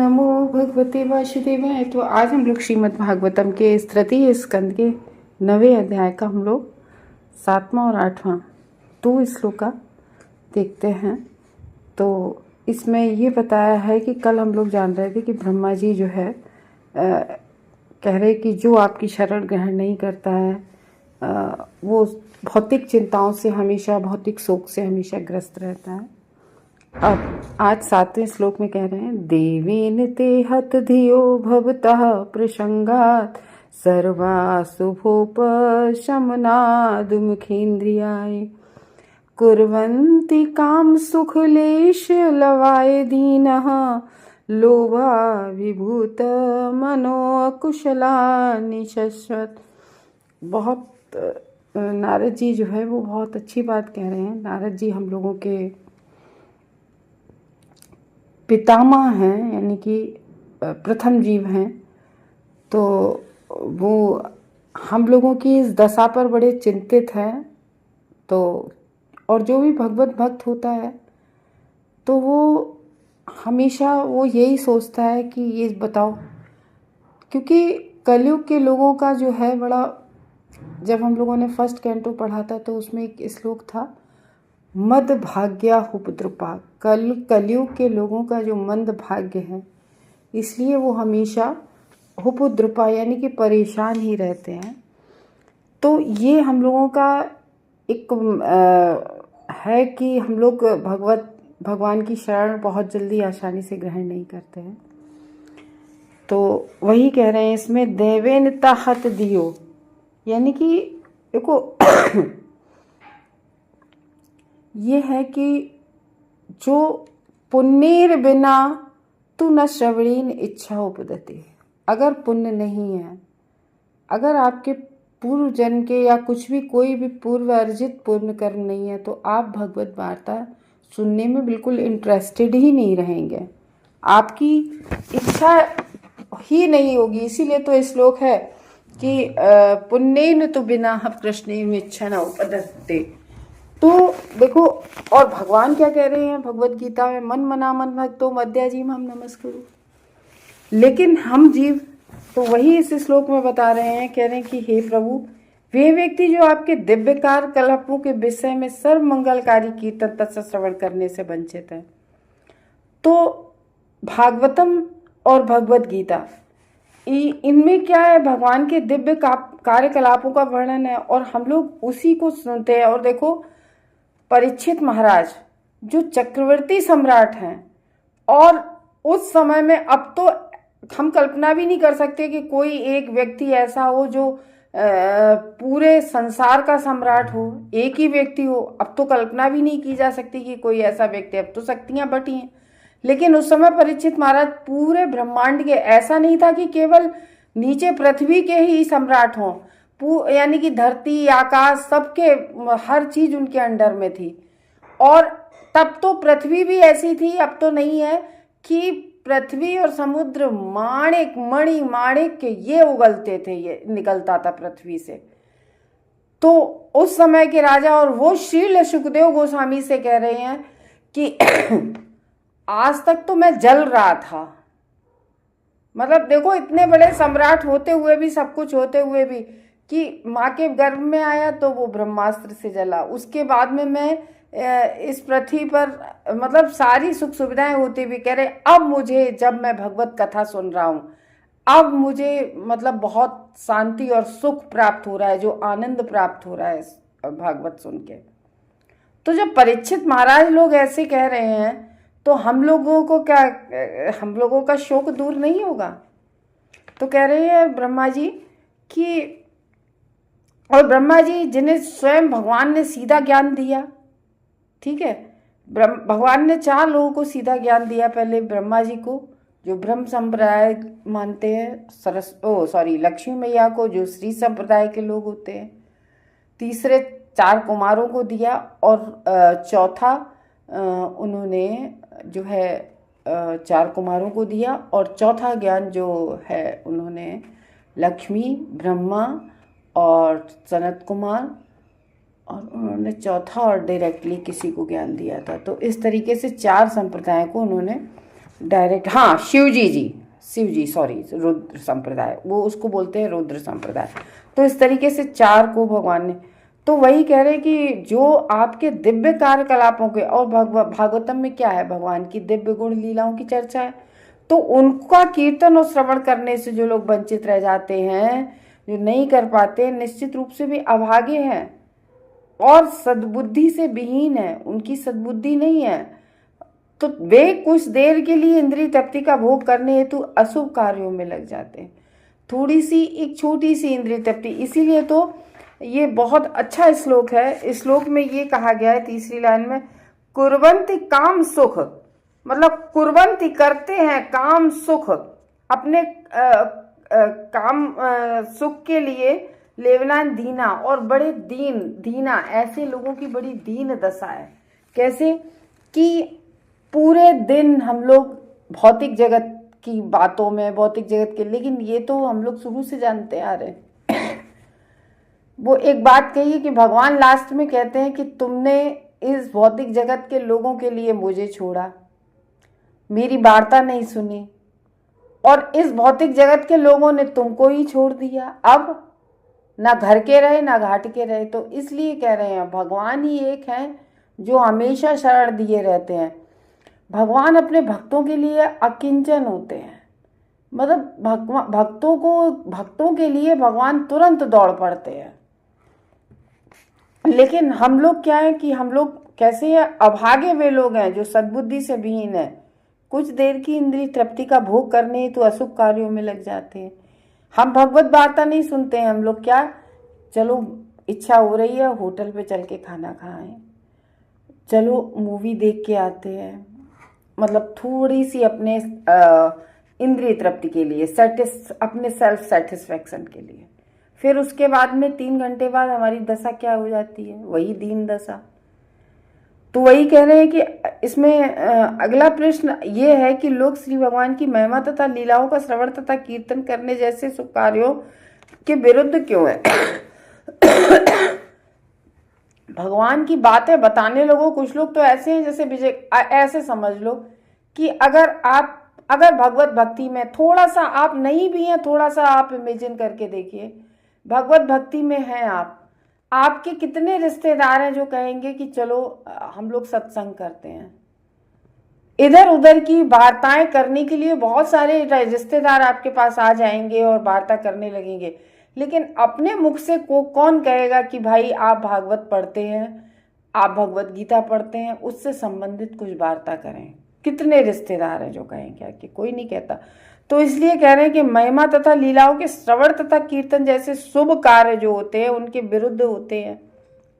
नमो भगवते वासुदेवाय। तो आज हम लोग श्रीमद् भागवतम के इस तृतीय स्कंद के 9वें अध्याय का हम लोग 7वां और 8वां 2 श्लोका देखते हैं। तो इसमें ये बताया है कि कल हम लोग जान रहे थे कि ब्रह्मा जी जो है कह रहे कि जो आपकी शरण ग्रहण नहीं करता है वो भौतिक चिंताओं से हमेशा, भौतिक शोक से हमेशा ग्रस्त रहता है। अब आज 7वें श्लोक में कह रहे हैं, देवेन ते हत धियो भवतः प्रसंगात सर्वाशुभोपशमनादुमुखेन्द्रियाय कुर्वन्ति काम सुखलेश लवाय दीनः लोभा विभूत मनो कुशला निशश्वत। बहुत नारद जी जो है वो बहुत अच्छी बात कह रहे हैं। नारद जी हम लोगों के पितामह हैं, यानी कि प्रथम जीव हैं। तो वो हम लोगों की इस दशा पर बड़े चिंतित हैं। तो और जो भी भगवत भक्त होता है तो वो हमेशा वो यही सोचता है कि ये बताओ, क्योंकि कलयुग के लोगों का जो है बड़ा, जब हम लोगों ने फर्स्ट कैंटो पढ़ा था तो उसमें एक श्लोक था, मद भाग्या उपद्रुपा। कलयुग के लोगों का जो मंद भाग्य है, इसलिए वो हमेशा उपद्रुपा यानी कि परेशान ही रहते हैं। तो ये हम लोगों का एक है कि हम लोग भगवान की शरण बहुत जल्दी आसानी से ग्रहण नहीं करते हैं। तो वही कह रहे हैं इसमें, देवेन ताहत दियो, यानी कि देखो ये है कि जो पुण्येर बिना तू न श्रवणीन इच्छा उपदते। अगर पुण्य नहीं है, अगर आपके पूर्व जन्म के या कुछ भी कोई भी पूर्व अर्जित पुण्य कर्म नहीं है तो आप भगवत वार्ता सुनने में बिल्कुल इंटरेस्टेड ही नहीं रहेंगे, आपकी इच्छा ही नहीं होगी। इसीलिए तो श्लोक है कि पुण्येन तो बिना कृष्णेन इच्छा न उपदते। तो देखो, और भगवान क्या कह रहे हैं भगवत गीता में, मन मना मन भक्तो मध्याजीम हम नमस्कुरु। लेकिन हम जीव तो वही इस श्लोक में बता रहे हैं, कह रहे हैं कि हे प्रभु, वे व्यक्ति जो आपके दिव्यकार कल्पों के विषय में सर्व मंगलकारी कीर्तन तत्व श्रवण करने से वंचित है। तो भागवतम और भगवत गीता इनमें क्या है, भगवान के दिव्य कार्यकलापों का वर्णन है और हम लोग उसी को सुनते हैं। और देखो, परीक्षित महाराज जो चक्रवर्ती सम्राट हैं, और उस समय में, अब तो हम कल्पना भी नहीं कर सकते कि कोई एक व्यक्ति ऐसा हो जो पूरे संसार का सम्राट हो, एक ही व्यक्ति हो। अब तो कल्पना भी नहीं की जा सकती कि कोई ऐसा व्यक्ति, अब तो शक्तियां बटी हैं। लेकिन उस समय परीक्षित महाराज पूरे ब्रह्मांड के, ऐसा नहीं था कि केवल नीचे पृथ्वी के ही सम्राट हों, यानी कि धरती आकाश सबके, हर चीज उनके अंडर में थी। और तब तो पृथ्वी भी ऐसी थी, अब तो नहीं है, कि पृथ्वी और समुद्र माणिक मणि माणिक के ये उगलते थे, ये निकलता था पृथ्वी से। तो उस समय के राजा, और वो श्रील सुखदेव गोस्वामी से कह रहे हैं कि आज तक तो मैं जल रहा था। मतलब देखो, इतने बड़े सम्राट होते हुए भी, सब कुछ होते हुए भी, कि माँ के गर्भ में आया तो वो ब्रह्मास्त्र से जला, उसके बाद में मैं इस पृथ्वी पर, मतलब सारी सुख सुविधाएं होती भी, कह रहे अब मुझे, जब मैं भगवत कथा सुन रहा हूँ, अब मुझे मतलब बहुत शांति और सुख प्राप्त हो रहा है, जो आनंद प्राप्त हो रहा है भागवत सुन के। तो जब परीक्षित महाराज लोग ऐसे कह रहे हैं तो हम लोगों को क्या, हम लोगों का शोक दूर नहीं होगा? तो कह रहे हैं ब्रह्मा जी कि, और ब्रह्मा जी जिन्हें स्वयं भगवान ने सीधा ज्ञान दिया, ठीक है, भगवान ने 4 लोगों को सीधा ज्ञान दिया। पहले ब्रह्मा जी को, जो ब्रह्म संप्रदाय मानते हैं, लक्ष्मी मैया को, जो श्री संप्रदाय के लोग होते हैं। तीसरे 4 कुमारों को दिया, और चौथा उन्होंने जो है 4 कुमारों को दिया, और चौथा ज्ञान जो है उन्होंने लक्ष्मी, ब्रह्मा और सनत कुमार, और उन्होंने चौथा और डायरेक्टली किसी को ज्ञान दिया था। तो इस तरीके से 4 संप्रदायों को उन्होंने डायरेक्ट, हाँ शिव जी सॉरी, रुद्र संप्रदाय, वो उसको बोलते हैं रुद्र संप्रदाय। तो इस तरीके से 4 को भगवान ने, तो वही कह रहे कि जो आपके दिव्य कार्यकलापों के, और भागवतम में क्या है, भगवान की दिव्य गुण लीलाओं की चर्चा है, तो उनका कीर्तन और श्रवण करने से जो लोग वंचित रह जाते हैं, जो नहीं कर पाते, निश्चित रूप से भी अभागे हैं और सद्बुद्धि से विहीन है, उनकी सद्बुद्धि नहीं है, तो वे कुछ देर के लिए इंद्रिय तृप्ति का भोग करने हेतु अशुभ कार्यों में लग जाते हैं। थोड़ी सी, एक छोटी सी इंद्रिय तृप्ति, इसीलिए तो ये बहुत अच्छा श्लोक है। इस श्लोक में ये कहा गया है 3री लाइन में, कुर्वन्ति काम सुख, मतलब कुर्वन्ति करते हैं काम सुख, अपने काम सुख के लिए, लेवनान दीना, और बड़े दीना, ऐसे लोगों की बड़ी दीन दशा है। कैसे कि पूरे दिन हम लोग भौतिक जगत की बातों में, भौतिक जगत के, लेकिन ये तो हम लोग शुरू से जानते आ रहे हैं। वो एक बात कही है कि भगवान लास्ट में कहते हैं कि तुमने इस भौतिक जगत के लोगों के लिए मुझे छोड़ा, मेरी वार्ता नहीं सुनी, और इस भौतिक जगत के लोगों ने तुमको ही छोड़ दिया। अब ना घर के रहे ना घाट के रहे। तो इसलिए कह रहे हैं भगवान ही एक हैं जो हमेशा शरण दिए रहते हैं। भगवान अपने भक्तों के लिए अकिंचन होते हैं, मतलब भक्तों के लिए भगवान तुरंत दौड़ पड़ते हैं। लेकिन हम लोग क्या है कि हम लोग कैसे हैं, अभागे वे लोग हैं जो सद्बुद्धि से विहीन है, कुछ देर की इंद्रिय तृप्ति का भोग करने तो अशुभ कार्यों में लग जाते हैं। हम भगवत वार्ता नहीं सुनते हैं, हम लोग क्या, चलो इच्छा हो रही है होटल पे चल के खाना खाएं, चलो मूवी देख के आते हैं, मतलब थोड़ी सी अपने इंद्रिय तृप्ति के लिए, अपने सेल्फ सेटिस्फैक्शन के लिए। फिर उसके बाद में 3 घंटे बाद हमारी दशा क्या हो जाती है, वही दीन दशा। तो वही कह रहे हैं कि इसमें अगला प्रश्न ये है कि लोग श्री भगवान की महिमा तथा लीलाओं का श्रवण तथा कीर्तन करने जैसे शुभ कार्यों के विरुद्ध क्यों है। भगवान की बातें बताने लोगों, कुछ लोग तो ऐसे हैं जैसे विजय, ऐसे समझ लो कि अगर भगवत भक्ति में थोड़ा सा आप नहीं भी हैं, थोड़ा सा आप इमेजिन करके देखिए, भगवत भक्ति में हैं आपके कितने रिश्तेदार हैं जो कहेंगे कि चलो हम लोग सत्संग करते हैं। इधर उधर की वार्ताएं करने के लिए बहुत सारे रिश्तेदार आपके पास आ जाएंगे और वार्ता करने लगेंगे, लेकिन अपने मुख से कौन कहेगा कि भाई आप भागवत पढ़ते हैं, आप भगवत गीता पढ़ते हैं, उससे संबंधित कुछ वार्ता करें। कितने रिश्तेदार हैं जो कहेंगे कि कोई नहीं कहता। तो इसलिए कह रहे हैं कि महिमा तथा लीलाओं के श्रवण तथा कीर्तन जैसे शुभ कार्य जो होते हैं उनके विरुद्ध होते हैं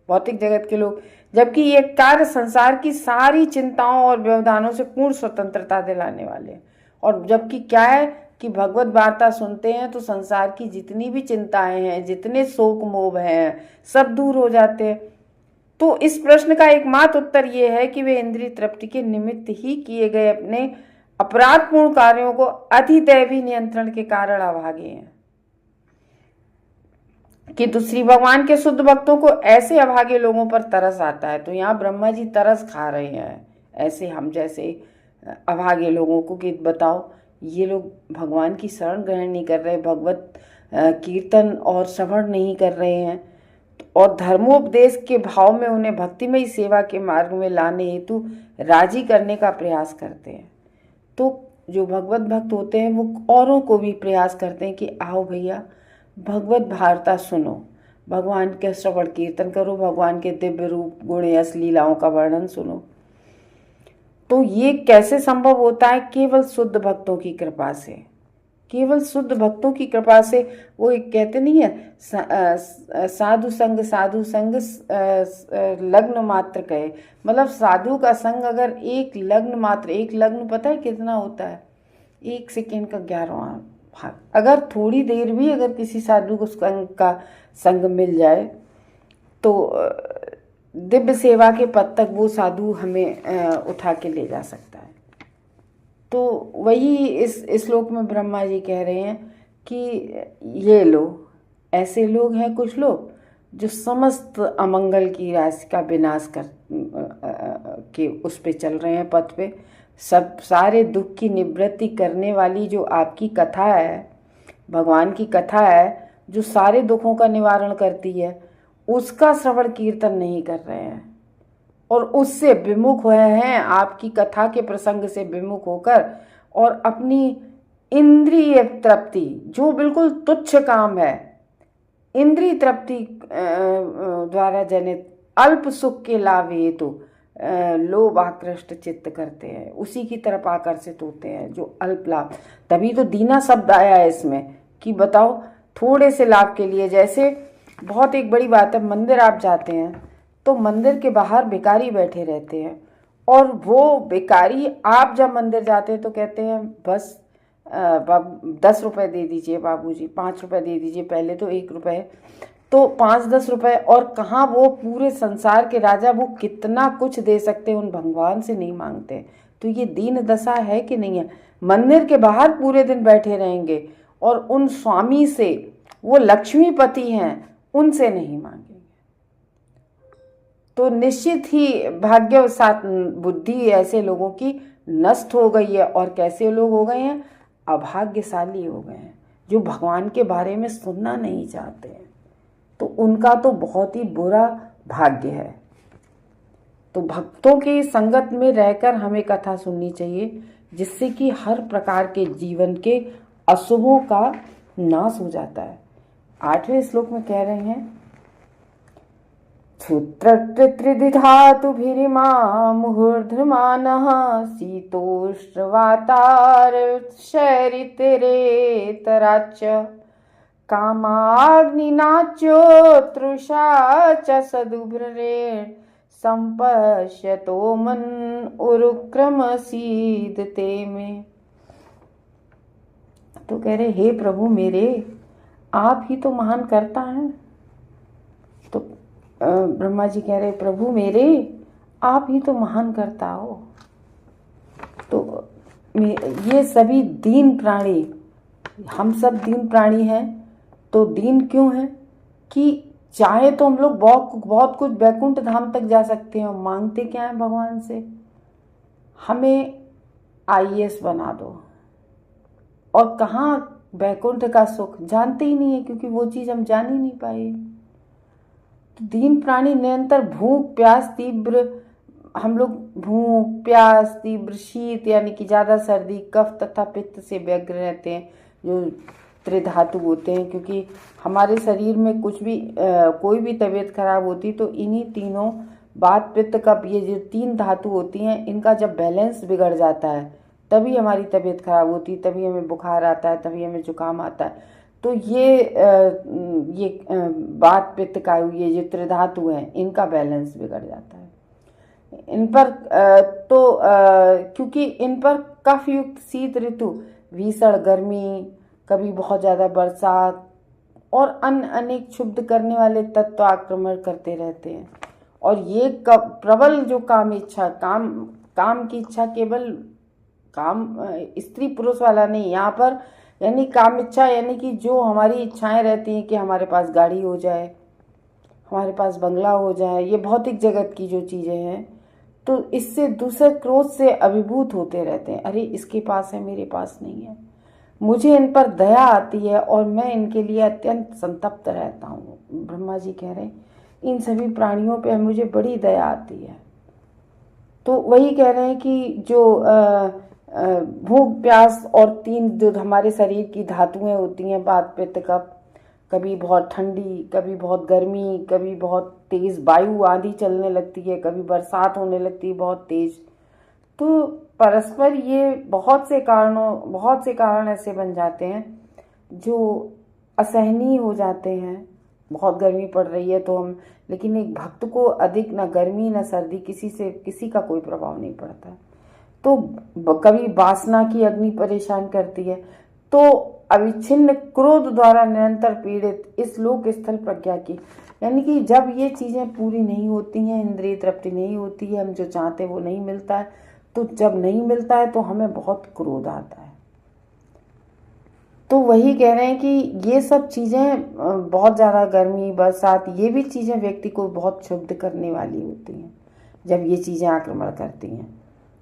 भौतिक जगत के लोग, जबकि ये कार्य संसार की सारी चिंताओं और व्यवधानों से पूर्ण स्वतंत्रता दिलाने वाले हैं। और जबकि क्या है कि भगवत वार्ता सुनते हैं तो संसार की जितनी भी चिंताएं हैं, जितने शोक मोह हैं, सब दूर हो जाते हैं। तो इस प्रश्न का एकमात्र उत्तर ये है कि वे इंद्रिय तृप्ति के निमित्त ही किए गए अपने अपराधपूर्ण कार्यों को अतिदैवी नियंत्रण के कारण अभागे हैं। कि श्री भगवान के शुद्ध भक्तों को ऐसे अभागे लोगों पर तरस आता है। तो यहाँ ब्रह्मा जी तरस खा रहे हैं ऐसे हम जैसे अभागे लोगों को कि बताओ ये लोग भगवान की शरण ग्रहण नहीं कर रहे, भगवत कीर्तन और श्रवण नहीं कर रहे हैं, और धर्मोपदेश के भाव में उन्हें भक्तिमय सेवा के मार्ग में लाने हेतु राजी करने का प्रयास करते हैं। तो जो भगवत भक्त होते हैं वो औरों को भी प्रयास करते हैं कि आओ भैया भगवत वार्ता सुनो, भगवान के श्रवण कीर्तन करो, भगवान के दिव्य रूप गुण यश लीलाओं का वर्णन सुनो। तो ये कैसे संभव होता है? केवल शुद्ध भक्तों की कृपा से, केवल शुद्ध भक्तों की कृपा से। वो एक कहते नहीं है साधु संग लग्न मात्र कहे, मतलब साधु का संग अगर एक लग्न मात्र, एक लग्न पता है कितना होता है? 1 सेकेंड का 11वां भाग। अगर थोड़ी देर भी अगर किसी साधु को का संग मिल जाए तो दिव्य सेवा के पद तक वो साधु हमें उठा के ले जा सकता है। तो वही इस श्लोक में ब्रह्मा जी कह रहे हैं कि ये लोग ऐसे लोग हैं, कुछ लोग जो समस्त अमंगल की राशि का विनाश कर के उस पे चल रहे हैं पथ पे, सब सारे दुख की निवृत्ति करने वाली जो आपकी कथा है, भगवान की कथा है, जो सारे दुखों का निवारण करती है, उसका श्रवण कीर्तन नहीं कर रहे हैं और उससे विमुख हुए हैं, आपकी कथा के प्रसंग से विमुख होकर, और अपनी इंद्रिय तृप्ति, जो बिल्कुल तुच्छ काम है, इंद्रिय तृप्ति द्वारा जनित अल्प सुख के लाभ हेतु लोभ आकृष्ट चित्त करते हैं, उसी की तरफ आकर्षित होते हैं जो अल्प लाभ। तभी तो दीना शब्द आया है इसमें कि बताओ थोड़े से लाभ के लिए। जैसे बहुत एक बड़ी बात है, मंदिर आप जाते हैं तो मंदिर के बाहर भिखारी बैठे रहते हैं, और वो भिखारी, आप जब मंदिर जाते हैं तो कहते हैं बस 10 रुपए दे दीजिए बाबूजी, 5 रुपए दे दीजिए, पहले तो 1 रुपए, तो 5-10 रुपए। और कहाँ वो पूरे संसार के राजा, वो कितना कुछ दे सकते हैं, उन भगवान से नहीं मांगते। तो ये दीन दशा है कि नहीं है? मंदिर के बाहर पूरे दिन बैठे रहेंगे और उन स्वामी से, वो लक्ष्मीपति हैं, उनसे नहीं मांगेंगे, तो निश्चित ही भाग्यवशात बुद्धि ऐसे लोगों की नष्ट हो गई है। और कैसे लोग हो गए हैं? अभाग्यशाली हो गए हैं, जो भगवान के बारे में सुनना नहीं चाहते हैं, तो उनका तो बहुत ही बुरा भाग्य है। तो भक्तों की संगत में रहकर हमें कथा सुननी चाहिए, जिससे कि हर प्रकार के जीवन के अशुभों का नाश हो जाता है। 8वें श्लोक में कह रहे हैं, क्षुत्रत्रिधातुभिरिमा मुहुर्धमानः शीतोष्णवातारशैरितिरेतराच्च कामाग्निनाच्योतृषा च सदुभ्रेण संपश्यतो मन उरुक्रमसीदते में। तो कह रहे, हे प्रभु मेरे, आप ही तो महान करता है। तो ब्रह्मा जी कह रहे, प्रभु मेरे, आप ही तो महान करता हो। तो ये सभी दीन प्राणी, हम सब दीन प्राणी हैं। तो दीन क्यों है? कि चाहे तो हम लोग बहुत कुछ वैकुंठ धाम तक जा सकते हैं। मांगते क्या है भगवान से? हमें IAS बना दो। और कहाँ वैकुंठ का सुख जानते ही नहीं है, क्योंकि वो चीज़ हम जान ही नहीं पाए। तो दीन प्राणी निरंतर भूख प्यास तीव्र, हम लोग भूख प्यास तीव्र शीत यानी कि ज़्यादा सर्दी, कफ तथा पित्त से व्यग्र रहते हैं, जो त्रिधातु होते हैं। क्योंकि हमारे शरीर में कुछ भी कोई भी तबीयत खराब होती तो इन्हीं तीनों वात पित्त कफ, ये जो 3 धातु होती हैं, इनका जब बैलेंस बिगड़ जाता है तभी हमारी तबीयत खराब होती है, तभी हमें बुखार आता है, तभी हमें जुकाम आता है। तो ये वात पित्त कायु, ये जो त्रिधातु हैं, इनका बैलेंस बिगड़ जाता है। इन पर क्योंकि इन पर कफ युक्त शीत ऋतु, भीषण गर्मी, कभी बहुत ज़्यादा बरसात और अन्य अनेक क्षुब्ध करने वाले तत्व आक्रमण करते रहते हैं। और ये प्रबल जो काम इच्छा, काम की इच्छा, केवल काम स्त्री पुरुष वाला नहीं, यहाँ पर यानी काम इच्छा यानी कि जो हमारी इच्छाएं रहती हैं कि हमारे पास गाड़ी हो जाए, हमारे पास बंगला हो जाए, ये भौतिक जगत की जो चीज़ें हैं, तो इससे दूसरे क्रोध से अभिभूत होते रहते हैं। अरे इसके पास है, मेरे पास नहीं है। मुझे इन पर दया आती है और मैं इनके लिए अत्यंत संतप्त रहता हूँ। ब्रह्मा जी कह रहे हैं, इन सभी प्राणियों पे मुझे बड़ी दया आती है। तो वही कह रहे हैं कि जो भूख प्यास और 3 जो हमारे शरीर की धातुएं होती हैं, वात पित्त कफ, कभी बहुत ठंडी, कभी बहुत गर्मी, कभी बहुत तेज़ वायु आंधी चलने लगती है, कभी बरसात होने लगती है बहुत तेज़। तो परस्पर ये बहुत से कारण ऐसे बन जाते हैं जो असहनीय हो जाते हैं। बहुत गर्मी पड़ रही है तो हम, लेकिन एक भक्त को अधिक ना गर्मी ना सर्दी, किसी का कोई प्रभाव नहीं पड़ता। तो कभी वासना की अग्नि परेशान करती है। तो अविच्छिन्न क्रोध द्वारा निरंतर पीड़ित इस लोक स्थल प्रज्ञा की, यानी कि जब ये चीज़ें पूरी नहीं होती हैं, इंद्रिय तृप्ति नहीं होती है, हम जो चाहते हैं वो नहीं मिलता है, तो जब नहीं मिलता है तो हमें बहुत क्रोध आता है। तो वही कह रहे हैं कि ये सब चीज़ें, बहुत ज़्यादा गर्मी बरसात, ये भी चीज़ें व्यक्ति को बहुत क्षुब्ध करने वाली होती हैं जब ये चीज़ें आक्रमण करती हैं।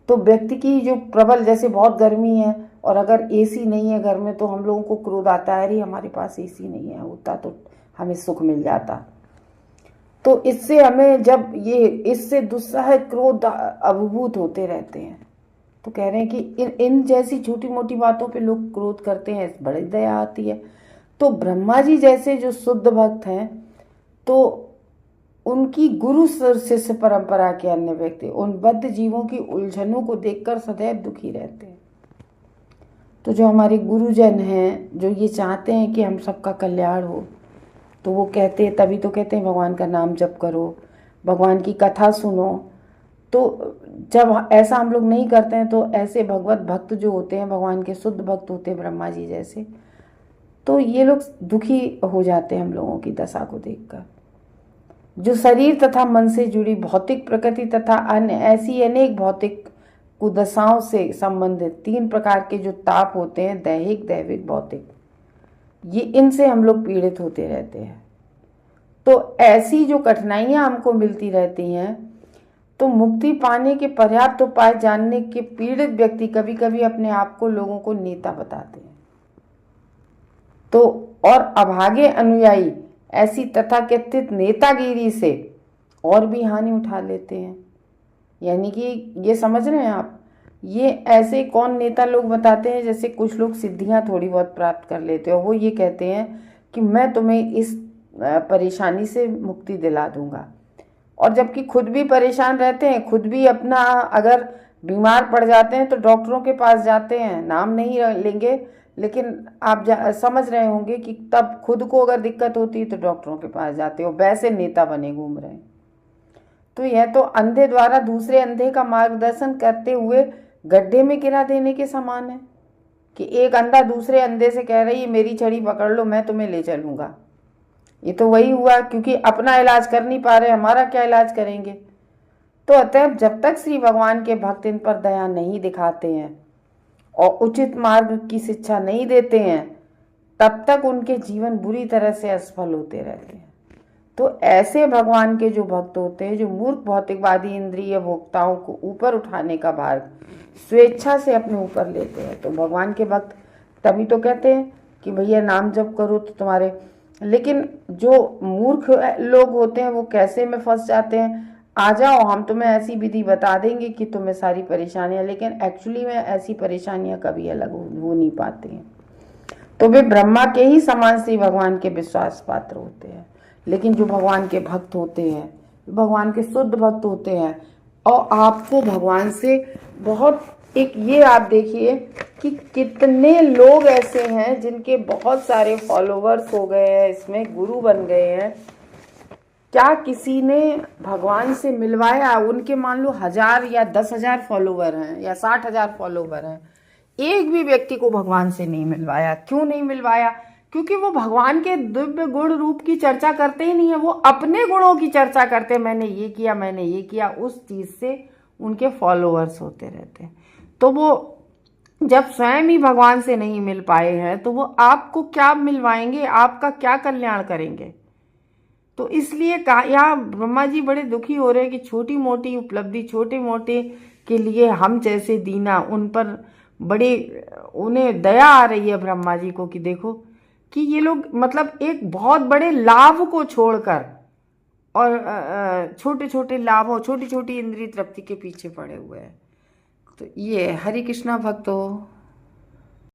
तो व्यक्ति की जो प्रबल, जैसे बहुत गर्मी है और अगर एसी नहीं है घर में तो हम लोगों को क्रोध आता है, अरे हमारे पास एसी नहीं है, होता तो हमें सुख मिल जाता। तो इससे हमें जब इससे दुस्सह क्रोध अभिभूत होते रहते हैं। तो कह रहे हैं कि इन जैसी छोटी मोटी बातों पे लोग क्रोध करते हैं, बड़ी दया आती है। तो ब्रह्मा जी जैसे जो शुद्ध भक्त हैं, तो उनकी गुरु शिष्य परंपरा के अन्य व्यक्ति उन बद्ध जीवों की उलझनों को देखकर सदैव दुखी रहते हैं। तो जो हमारे गुरुजन हैं, जो ये चाहते हैं कि हम सबका कल्याण हो, तो वो कहते हैं, तभी तो कहते हैं भगवान का नाम जप करो, भगवान की कथा सुनो। तो जब ऐसा हम लोग नहीं करते हैं, तो ऐसे भगवत भक्त जो होते हैं, भगवान के शुद्ध भक्त होते हैं ब्रह्मा जी जैसे, तो ये लोग दुखी हो जाते हैं हम लोगों की दशा को देखकर। जो शरीर तथा मन से जुड़ी भौतिक प्रकृति तथा अन्य ऐसी अनेक भौतिक कुदशाओं से संबंधित 3 प्रकार के जो ताप होते हैं, दैहिक, दैविक, भौतिक, ये इनसे हम लोग पीड़ित होते रहते हैं। तो ऐसी जो कठिनाइयां हमको मिलती रहती हैं, तो मुक्ति पाने के पर्याप्त उपाय जानने के पीड़ित व्यक्ति कभी कभी अपने आप को लोगों को नेता बताते हैं। तो और अभागे अनुयायी ऐसी तथाकथित नेतागिरी से और भी हानि उठा लेते हैं। यानी कि ये समझ रहे हैं आप, ये ऐसे कौन नेता लोग बताते हैं, जैसे कुछ लोग सिद्धियां थोड़ी बहुत प्राप्त कर लेते हैं, वो ये कहते हैं कि मैं तुम्हें इस परेशानी से मुक्ति दिला दूंगा, और जबकि खुद भी परेशान रहते हैं, खुद भी अपना अगर बीमार पड़ जाते हैं तो डॉक्टरों के पास जाते हैं, नाम नहीं लेंगे, लेकिन आप समझ रहे होंगे कि तब खुद को अगर दिक्कत होती है तो डॉक्टरों के पास जाते हो, वैसे नेता बने घूम रहे हैं। तो यह तो अंधे द्वारा दूसरे अंधे का मार्गदर्शन करते हुए गड्ढे में गिरा देने के समान है कि एक अंधा दूसरे अंधे से कह रही है मेरी छड़ी पकड़ लो, मैं तुम्हें ले चलूंगा। ये तो वही हुआ, क्योंकि अपना इलाज कर नहीं पा रहे, हमारा क्या इलाज करेंगे। तो अतः जब तक श्री भगवान के भक्त इन पर दया नहीं दिखाते हैं और उचित मार्ग की शिक्षा नहीं देते हैं, तब तक उनके जीवन बुरी तरह से असफल होते रहते हैं। तो ऐसे भगवान के जो भक्त होते हैं, जो मूर्ख भौतिकवादी इंद्रिय भोक्ताओं को ऊपर उठाने का भार स्वेच्छा से अपने ऊपर लेते हैं, तो भगवान के भक्त तभी तो कहते हैं कि भैया नाम जप करो तो तुम्हारे। लेकिन जो मूर्ख लोग होते हैं वो कैसे में फंस जाते हैं, आ जाओ हम तुम्हें ऐसी विधि बता देंगे कि तुम्हें सारी परेशानियां, लेकिन एक्चुअली में ऐसी परेशानियां कभी अलग हो नहीं पाती हैं। तो वे ब्रह्मा के ही समान श्री भगवान के विश्वास पात्र होते हैं। लेकिन जो भगवान के भक्त होते हैं, भगवान के शुद्ध भक्त होते हैं, और आपको भगवान से बहुत एक ये आप देखिए कि कितने लोग ऐसे हैं जिनके बहुत सारे फॉलोवर्स हो गए हैं, इसमें गुरु बन गए हैं। क्या किसी ने भगवान से मिलवाया? उनके मान लो 1000 या 10,000 फॉलोवर हैं या 60,000 फॉलोवर हैं, एक भी व्यक्ति को भगवान से नहीं मिलवाया। क्यों नहीं मिलवाया? क्योंकि वो भगवान के दिव्य गुण रूप की चर्चा करते ही नहीं है, वो अपने गुणों की चर्चा करते हैं, मैंने ये किया, मैंने ये किया। उस चीज से उनके फॉलोअर्स होते रहते हैं। तो वो जब स्वयं ही भगवान से नहीं मिल पाए हैं तो वो आपको क्या मिलवाएंगे, आपका क्या कल्याण करेंगे? तो इसलिए यहाँ ब्रह्मा जी बड़े दुखी हो रहे हैं कि छोटी मोटी उपलब्धि, छोटे मोटे के लिए हम जैसे दीना, उन पर बड़े उन्हें दया आ रही है ब्रह्मा जी को कि देखो कि ये लोग मतलब एक बहुत बड़े लाभ को छोड़कर और छोटे छोटे लाभों, छोटी छोटी इंद्रिय तृप्ति के पीछे पड़े हुए हैं। तो ये हरे कृष्णा भक्तों।